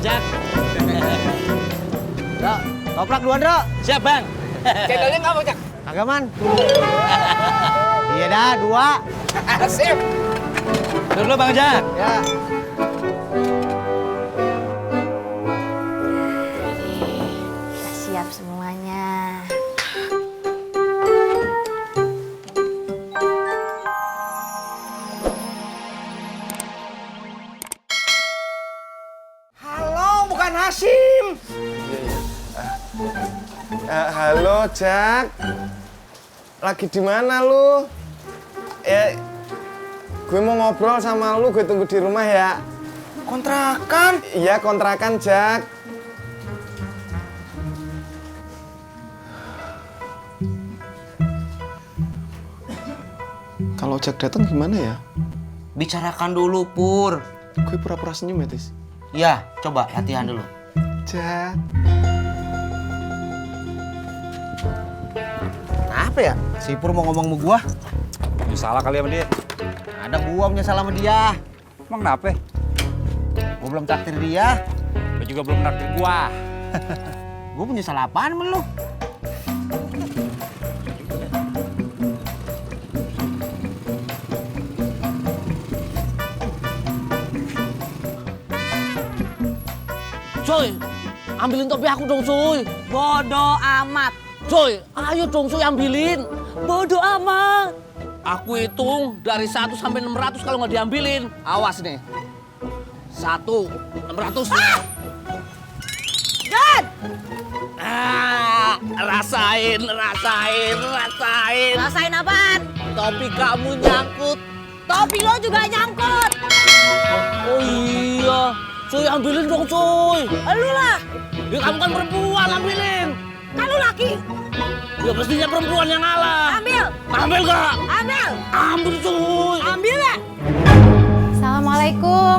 Jak. Dok, toprak dua, Dok. Siap, Bang. Cendolnya nggak mau, Jak? Agak, Man. Iya dah, dua. Sip. Dulu Bang Jak. Ya. Siap semuanya. Halo, bukan Hasim. Halo, Jak. Lagi di mana lu? Gue mau ngobrol sama lu, gue tunggu di rumah ya. Kontrakan. Iya, kontrakan, Jak. Kalau Jak datang gimana ya? Bicarakan dulu, Pur. Gue pura-pura senyum ya, Tis. Ya, coba latihan dulu. Jak. Apa ya? Si Pur mau ngomong sama gua. Ya, salah kali sama dia. Ada gua punya salah sama dia. Emang kenapa? Gua belum traktir dia. Lu juga belum naktir gua. Gua punya salah apaan sama lu? Cuy, ambilin topi aku dong, cuy. Bodoh amat. Cuy, ayo dong, cuy, ambilin. Bodoh amat. Aku hitung dari 1 sampai 600 kalau nggak diambilin. Awas nih. 1, 600. Dan Rasain. rasain apaan? Topi kamu nyangkut. Topi lo juga nyangkut. Oh iya. Cuy, ambilin dong, cuy. Lu lah, Ya, kamu kan perempuan, ambilin. kan lu laki. Ya, mestinya perempuan yang ngalah. Ambil, Ambil gak? ambil, Ambil, cuy. ambil ya. Assalamualaikum.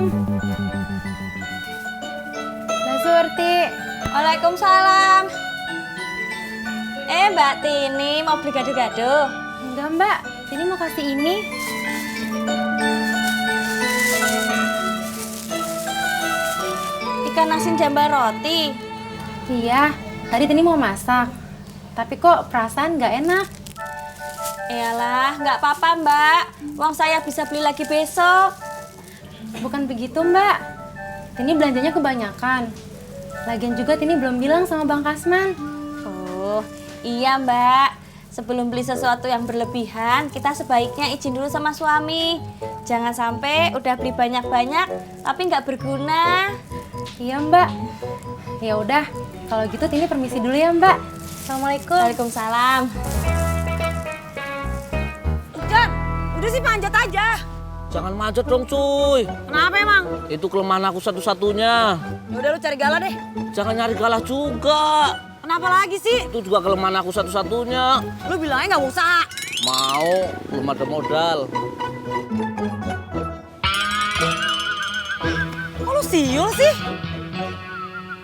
Mbak Surti. Waalaikumsalam. Mbak Tini mau beli gado-gado? Enggak, Mbak. Ini mau kasih ini. Ikan asin jambar roti. Iya, tadi Tini mau masak. Tapi kok perasaan nggak enak. Iyalah, nggak apa-apa Mbak. Uang saya bisa beli lagi besok. Bukan begitu, Mbak. Tini belanjanya kebanyakan. Lagian juga Tini belum bilang sama Bang Kasman. Oh, iya Mbak. Sebelum beli sesuatu yang berlebihan, kita sebaiknya izin dulu sama suami. Jangan sampai udah beli banyak-banyak, tapi nggak berguna. Iya, Mbak. Ya udah, kalau gitu Tini permisi dulu ya, Mbak. Assalamualaikum. Waalaikumsalam. Jan, udah sih panjat aja. Jangan manjat dong, cuy. Kenapa emang? Itu kelemahan aku satu-satunya. Udah lu cari galah deh. Jangan nyari galah juga. Kenapa lagi sih? Itu juga kelemahan aku satu-satunya. Lu bilangnya nggak mau usaha. Mau, belum ada modal. Kok lu siul sih?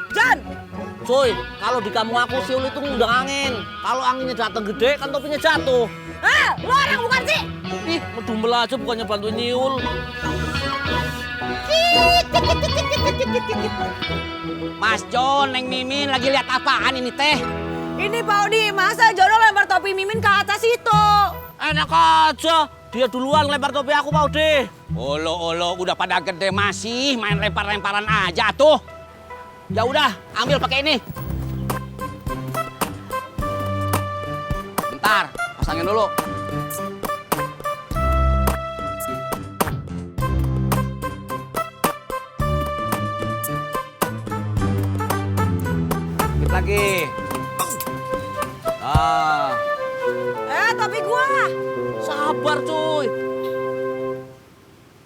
Jan, Cuy, kalau di kamu aku siul itu ngundang angin. Kalau anginnya datang gede, kan topinya jatuh. lu orang bukan sih? Ih, medumel aja bukannya bantuin nyiul. Mas Jon, Neng Mimin lagi lihat apaan ini teh? Ini Pak Odi, masa Jono lempar topi Mimin ke atas itu? Enak aja. Dia duluan lempar topi aku, Pak Ode. Olo, udah pada gede masih main lempar-lemparan aja tuh. Ya udah, ambil pakai ini. Bentar, pasangin dulu. Dikit lagi. Ah. Topi gua. Sabar, cuy.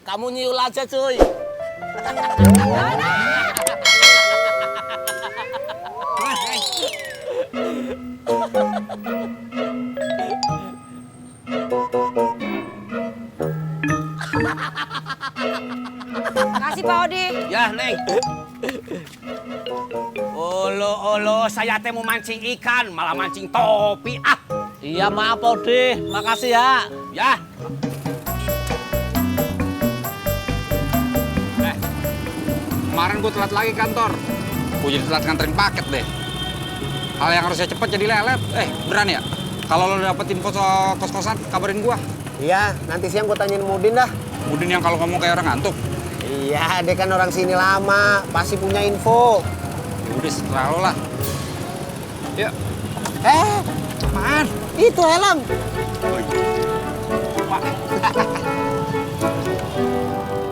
Kamu nyiul aja, cuy. Makasih Pak Odi. Ya, Neng. Olo, saya teh mau mancing ikan, malah mancing topi. Ah, Iya, maaf, Pak Ode. Makasih ya. ya. Kemarin gue telat lagi kantor. Gue jadi telat nganterin paket deh. Hal yang harusnya cepet jadi lelet. Beneran ya? Kalau lo dapetin info soal kos-kosan, kabarin gua. Iya, nanti siang gue tanyain Mudin dah. Udin yang kalau ngomong kayak orang ngantuk. Iya, dia kan orang sini lama, pasti punya info. Udah setelah lo lah. Yuk. Apaan? Itu helm.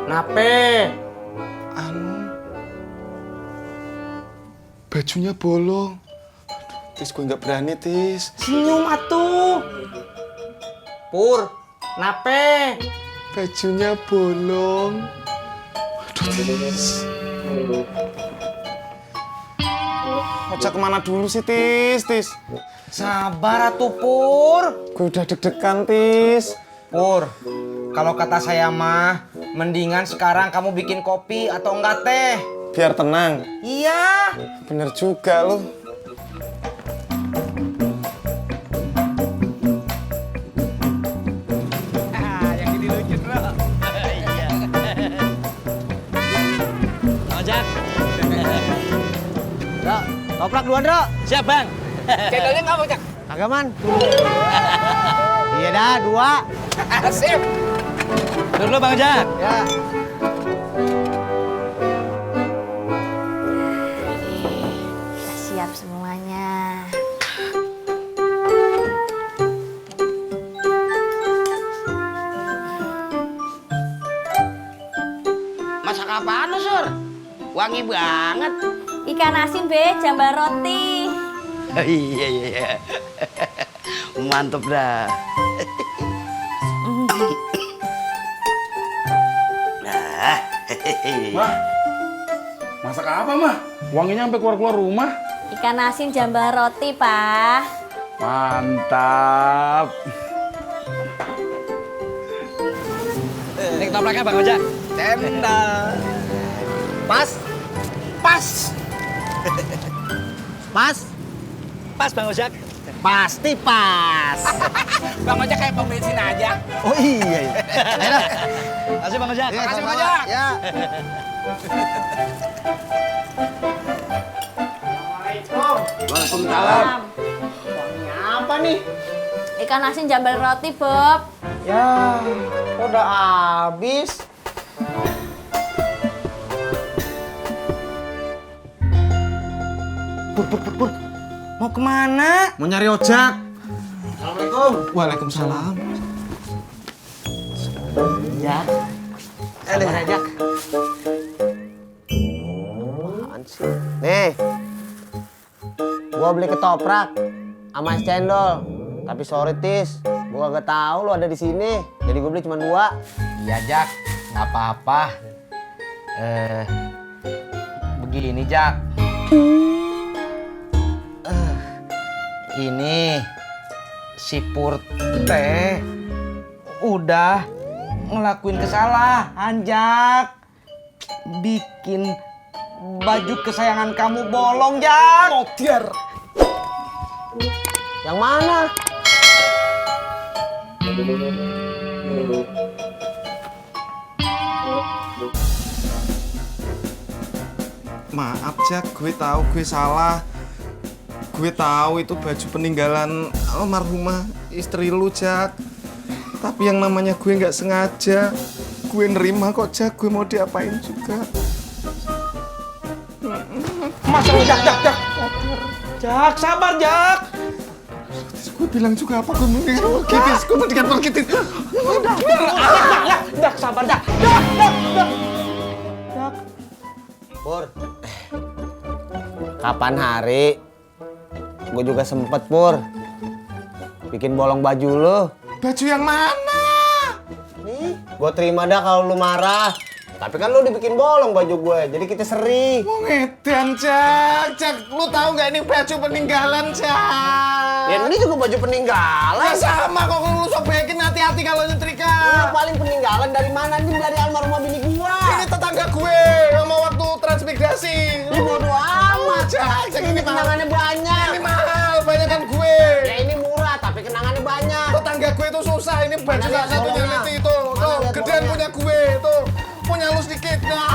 Nape? Bajunya bolong. Tis, gue nggak berani, Tis. Senyum atuh. Pur, nape? Bajunya bolong. Aduh, Tis. Ojak kemana dulu sih, Tis? Sabar atuh, Pur. Gue udah deg-degan, Tis. Pur, kalau kata saya mah, mendingan sekarang kamu bikin kopi atau enggak teh? Biar tenang. Iya. Bener juga lo. Yang ini lucu, bro. Iya. Ojek. Dok, toprak dua, Dok. Siap, Bang. Cendolnya nggak mau, Cak? Kagak, Man. Iya dah, dua. Sip. Dulu, Bang Ojek. Ya. Udah siap semuanya. Masak apaan lu, Sur? Wangi banget. Ikan asin, Be, jambal roti. Iya. Mantep dah. Mah, masak apa, Mah? Wanginya sampai keluar-keluar rumah. Ikan asin jambal roti, Pak. Mantap. Ini ketopraknya, Bang Ojek. Cendol. Pas. Pas. Pas. Pas, Bang Ojek. Pasti pas. Bang Ojek kayak pom bensin aja. Oh iya. Ayo dah. Makasih, Bang Ojek. Iya, Makasih, Bang sama-sama. Ojek. Ya. Waalaikumsalam. Wanginya apa nih? Ikan asin jambal roti, Bob. Ya, udah habis. Pur. Mau kemana? Mau nyari ojek. Assalamualaikum. Waalaikumsalam. Ya. Ada ojek. Apaan sih? Nih. Gua beli ketoprak sama es cendol. Tapi sorry, Tis. Gua gak tahu lo ada di sini. Jadi gua beli cuma 2. Iya, Jak. Nggak apa-apa. Begini, Jak. Ini si Pur teh udah ngelakuin kesalahan, Jak. Bikin baju kesayangan kamu bolong, Jak. Modiar. Yang mana? Maaf, Jak. Gue tahu gue salah. Gue tahu itu baju peninggalan almarhumah istri lu, Jak. Tapi yang namanya gue nggak sengaja. Gue nerima kok, Jak. Gue mau diapain juga. Masa Jak. Jak, sabar, Jak. Gue bilang juga apa gue mendingan pergi, Tis. Gue mendingan pergi, Tis. Jak, sabar, Jak. Jak. Pur. Kapan hari? Gue juga sempet, Pur. Bikin bolong baju lu. Baju yang mana? Nih, gue terima dah kalau lu marah. Tapi kan lu dibikin bolong baju gue, jadi kita seri. Mau ngedan, Jak. Jak, lu tahu nggak ini baju peninggalan, Jak? Ya ini juga baju peninggalan. Ya sama kok, lu sobekin hati-hati kalau nyetrika. Ini paling peninggalan dari mana? Ini dari almarhumah bini gua. Ini tetangga gue yang mau waktu transmigrasi. Ini bodo amat. Jak, Ini kenangannya banyak. Ini mahal, banyak kan gue. Ya ini murah, tapi kenangannya banyak. Tetangga gue itu susah, ini baju Mana lihat satu-satunya bolongnya? itu. Mana Tuh, lihat gedean bolongnya? punya gue, tuh. Punya lu sedikit. Nah,